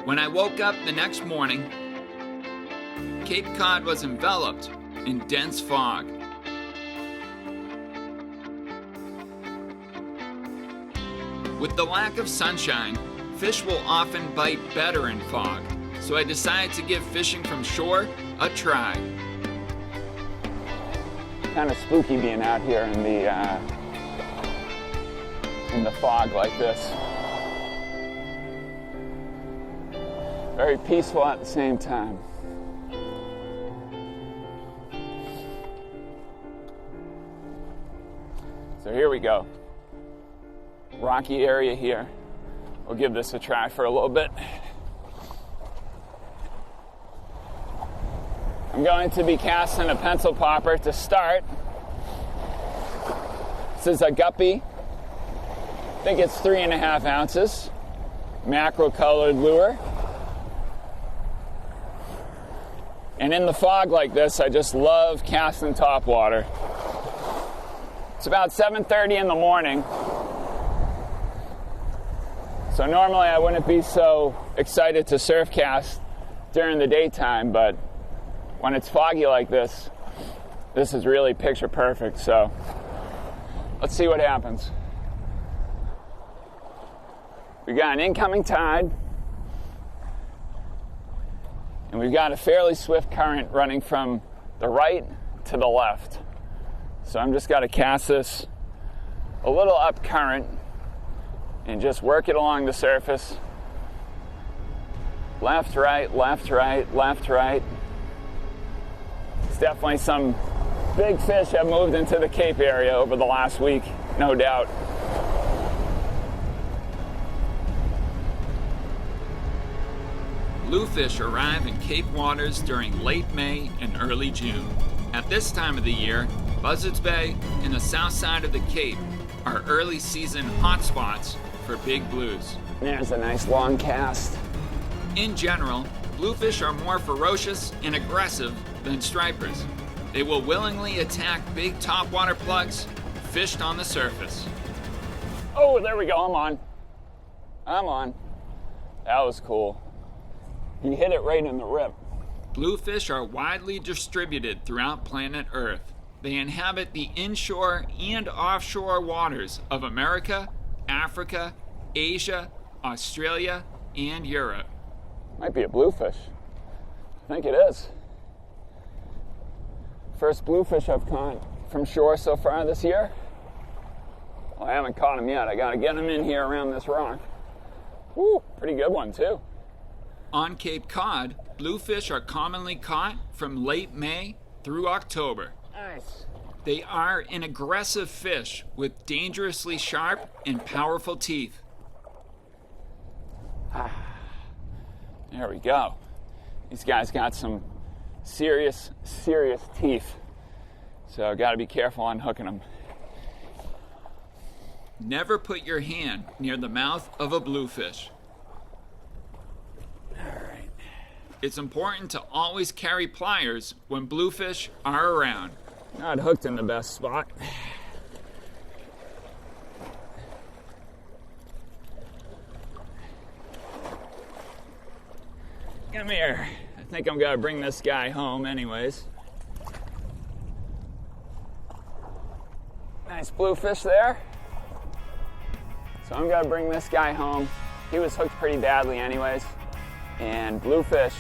When I woke up the next morning, Cape Cod was enveloped in dense fog. With the lack of sunshine, fish will often bite better in fog, so I decided to give fishing from shore a try. Kind of spooky being out here in the fog like this. Very peaceful at the same time. So here we go. Rocky area here. We'll give this a try for a little bit. I'm going to be casting a pencil popper to start. This is a guppy. I think it's 3.5 ounces. Mackerel colored lure. And in the fog like this, I just love casting topwater. It's about 7:30 in the morning. So normally I wouldn't be so excited to surf cast during the daytime, but when it's foggy like this, this is really picture perfect. So let's see what happens. We got an incoming tide, and we've got a fairly swift current running from the right to the left. So I'm just got to cast this a little up current and just work it along the surface. Left, right, left, right, left, right. It's definitely some big fish have moved into the Cape area over the last week, no doubt. Bluefish arrive in Cape waters during late May and early June. At this time of the year, Buzzards Bay and the south side of the Cape are early season hotspots for big blues. There's a nice long cast. In general, bluefish are more ferocious and aggressive than stripers. They will willingly attack big topwater plugs fished on the surface. Oh, there we go, I'm on. That was cool. He hit it right in the rip. Bluefish are widely distributed throughout planet Earth. They inhabit the inshore and offshore waters of America, Africa, Asia, Australia, and Europe. Might be a bluefish. I think it is. First bluefish I've caught from shore so far this year. Well, I haven't caught him yet. I gotta get him in here around this rock. Woo, pretty good one too. On Cape Cod, bluefish are commonly caught from late May through October. Nice. They are an aggressive fish with dangerously sharp and powerful teeth. There we go. These guys got some serious teeth. So gotta be careful on hooking them. Never put your hand near the mouth of a bluefish. Alright. It's important to always carry pliers when bluefish are around. Not hooked in the best spot. Come here. I think I'm gonna bring this guy home anyways. Nice bluefish there. So I'm gonna bring this guy home. He was hooked pretty badly anyways. And bluefish,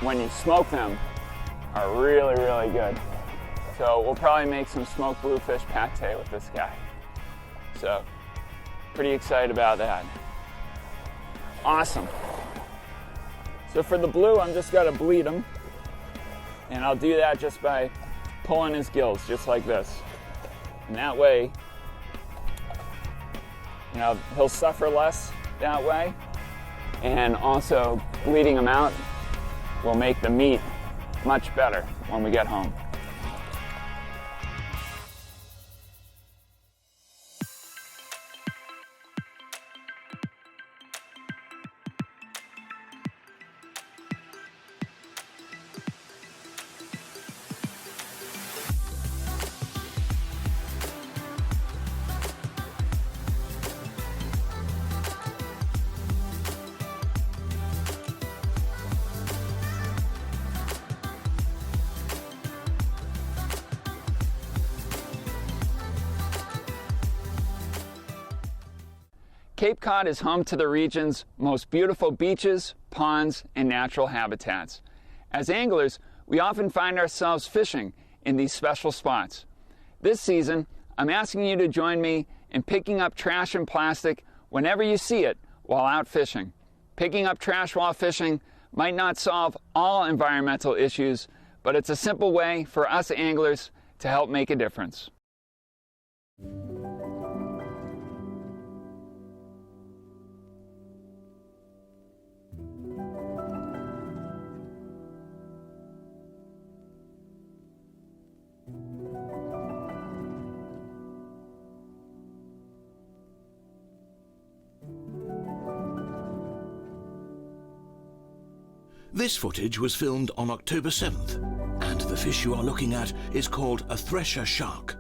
when you smoke them, are really, really good. So we'll probably make some smoked bluefish pate with this guy. So, pretty excited about that. Awesome. So for the blue, I'm just gonna bleed him. And I'll do that just by pulling his gills, just like this. And that way, you know, he'll suffer less that way. And also, bleeding him out will make the meat much better when we get home. Cape Cod is home to the region's most beautiful beaches, ponds, and natural habitats. As anglers, we often find ourselves fishing in these special spots. This season, I'm asking you to join me in picking up trash and plastic whenever you see it while out fishing. Picking up trash while fishing might not solve all environmental issues, but it's a simple way for us anglers to help make a difference. This footage was filmed on October 7th, and the fish you are looking at is called a Thresher shark.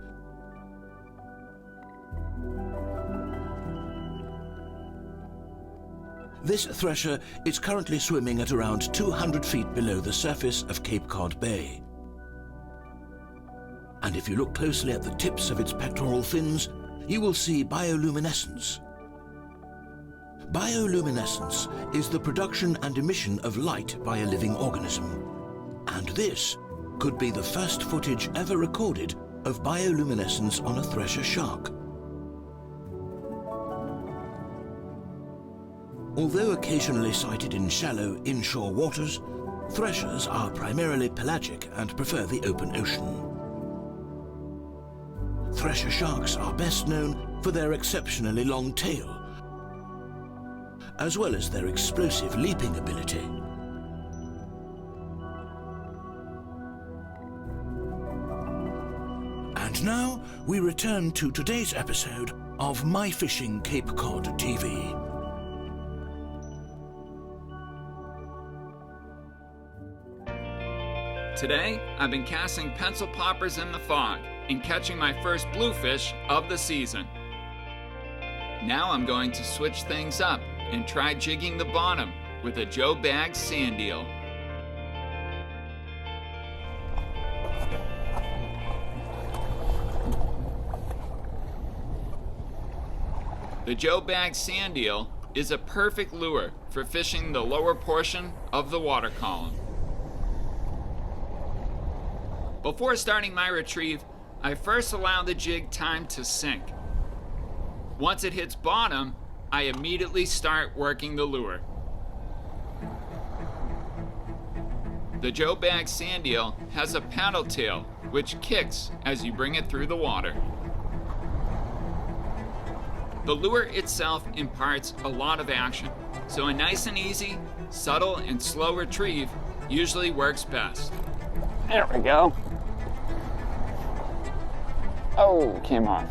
This thresher is currently swimming at around 200 feet below the surface of Cape Cod Bay. And if you look closely at the tips of its pectoral fins, you will see bioluminescence. Bioluminescence is the production and emission of light by a living organism. And this could be the first footage ever recorded of bioluminescence on a Thresher shark. Although occasionally sighted in shallow inshore waters, threshers are primarily pelagic and prefer the open ocean. Thresher sharks are best known for their exceptionally long tail, as well as their explosive leaping ability. And now we return to today's episode of My Fishing Cape Cod TV. Today, I've been casting pencil poppers in the fog and catching my first bluefish of the season. Now I'm going to switch things up and try jigging the bottom with a Joe Baggs sand eel. The Joe Baggs sand eel is a perfect lure for fishing the lower portion of the water column. Before starting my retrieve, I first allow the jig time to sink. Once it hits bottom, I immediately start working the lure. The Joe Baggs sand eel has a paddle tail which kicks as you bring it through the water. The lure itself imparts a lot of action, so a nice and easy, subtle and slow retrieve usually works best. There we go. Oh, came off.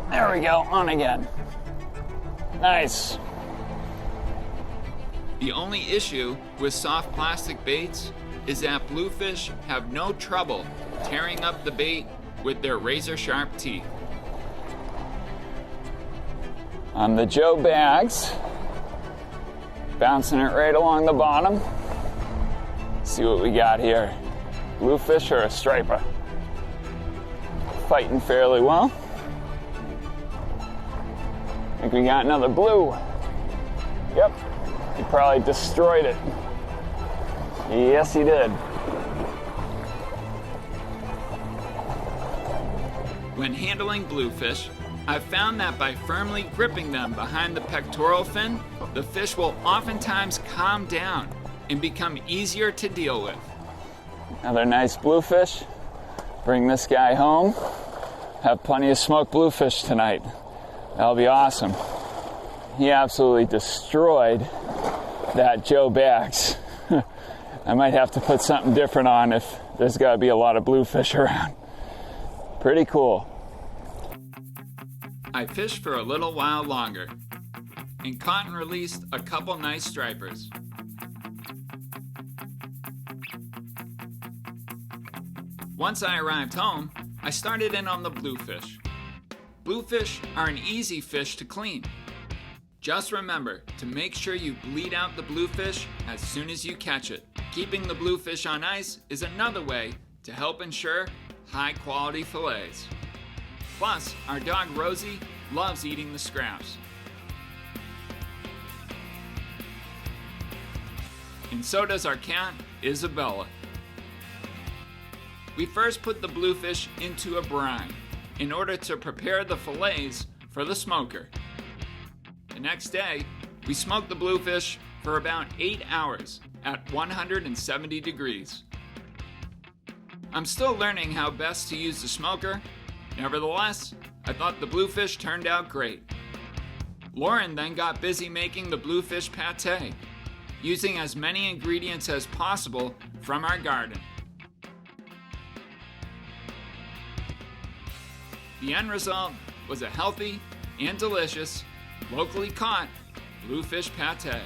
There we go, on again. Nice. The only issue with soft plastic baits is that bluefish have no trouble tearing up the bait with their razor-sharp teeth. On the Joe Baggs, bouncing it right along the bottom. See what we got here. Bluefish or a striper? Fighting fairly well. I think we got another blue. Yep, he probably destroyed it. Yes, he did. When handling bluefish, I've found that by firmly gripping them behind the pectoral fin, the fish will oftentimes calm down and become easier to deal with. Another nice bluefish. Bring this guy home. Have plenty of smoked bluefish tonight. That'll be awesome. He absolutely destroyed that Joe Baggs. I might have to put something different on if there's got to be a lot of bluefish around. Pretty cool. I fished for a little while longer and caught and released a couple nice stripers. Once I arrived home, I started in on the bluefish. Bluefish are an easy fish to clean. Just remember to make sure you bleed out the bluefish as soon as you catch it. Keeping the bluefish on ice is another way to help ensure high quality fillets. Plus, our dog Rosie loves eating the scraps. And so does our cat, Isabella. We first put the bluefish into a brine in order to prepare the fillets for the smoker. The next day, we smoked the bluefish for about 8 hours at 170 degrees. I'm still learning how best to use the smoker. Nevertheless, I thought the bluefish turned out great. Lauren then got busy making the bluefish pate, using as many ingredients as possible from our garden. The end result was a healthy and delicious, locally caught bluefish pate.